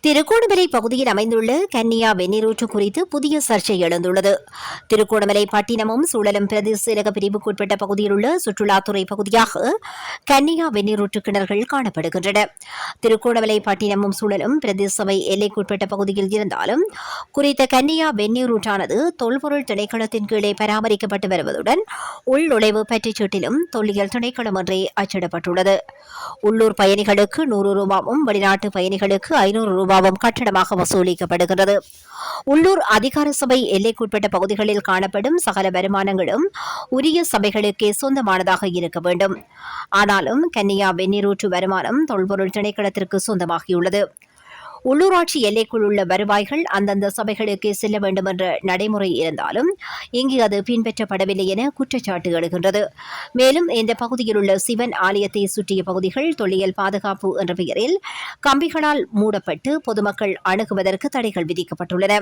திருகோணமலை பகுதியில் அமைந்துள்ள கன்னியா வெந்நீரூற்று குறித்து புதிய சர்ச்சை எழுந்துள்ளது. திருகோணமலை பட்டினமும் சூழலும் பிரதேச செயலக பிரிவுக்குட்பட்ட பகுதியில் உள்ள சுற்றுலாத்துறை பகுதியாக கன்னியா வெந்நீரூற்று கிணறுகள் காணப்படுகின்றன. திருகோணமலை பட்டினமும் சூழலும் பிரதேச சபை எல்லைக்குட்பட்ட பகுதியில் இருந்தாலும் குறித்த கன்னியா வெந்நீரூற்றானது தொல்பொருள் திணைக்களத்தின் கீழே பராமரிக்கப்பட்டு வருவதுடன் உள்நுழைவு பற்றிச்சீட்டிலும் தொல்லியல் திணைக்களம் ஒன்றே அச்சிடப்பட்டுள்ளது. உள்ளூர் பயணிகளுக்கு 100 ரூபாவும் வெளிநாட்டு பயணிகளுக்கு 500 ரூபாவும் கட்டணமாக வசூலிக்கப்படுகிறது. உள்ளூர் அதிகார சபை எல்லைக்குட்பட்ட பகுதிகளில் காணப்படும் சகல வருமானங்களும் உரிய சபைகளுக்கே சொந்தமானதாக இருக்க வேண்டும். ஆனாலும் கன்னியா வெந்நீரூற்று வருமானம் தொல்பொருள் திணைக்களத்திற்கு சொந்தமாகியுள்ளது. உள்ளூராட்சி எல்லைக்குள் உள்ள வருவாய்கள் அந்தந்த சபைகளுக்கே செல்ல வேண்டும் என்ற நடைமுறை இருந்தாலும் இங்கு அது பின்பற்றப்படவில்லை என குற்றச்சாட்டு எழுகின்றது. மேலும் இந்த பகுதியில் உள்ள சிவன் ஆலயத்தை சுற்றிய பகுதிகள் தொல்லியல் பாதுகாப்பு என்ற பெயரில் கம்பிகளால் மூடப்பட்டு பொதுமக்கள் அணுகுவதற்கு தடைகள் விதிக்கப்பட்டுள்ளன.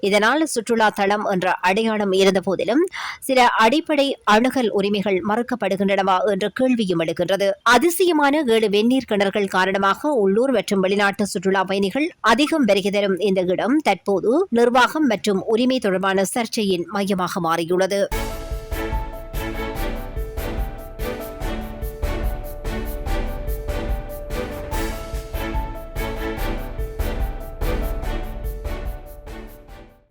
இதனால் சுற்றுலா தளம் என்ற அடையாளம் இருந்த போதிலும் சில அடிப்படை அணுகல் உரிமைகள் மறுக்கப்படுகின்றனவா என்ற கேள்வியும் எழுகின்றது. அதிசயமான 7 வெந்நீர் கிணறுகள் காரணமாக உள்ளூர் மற்றும் வெளிநாட்டு சுற்றுலா பயணிகள் அதிகம் வருகை தரும் இந்த இடம் தற்போது நிர்வாகம் மற்றும் உரிமை தொடர்பான சர்ச்சையின் மையமாக மாறியுள்ளது.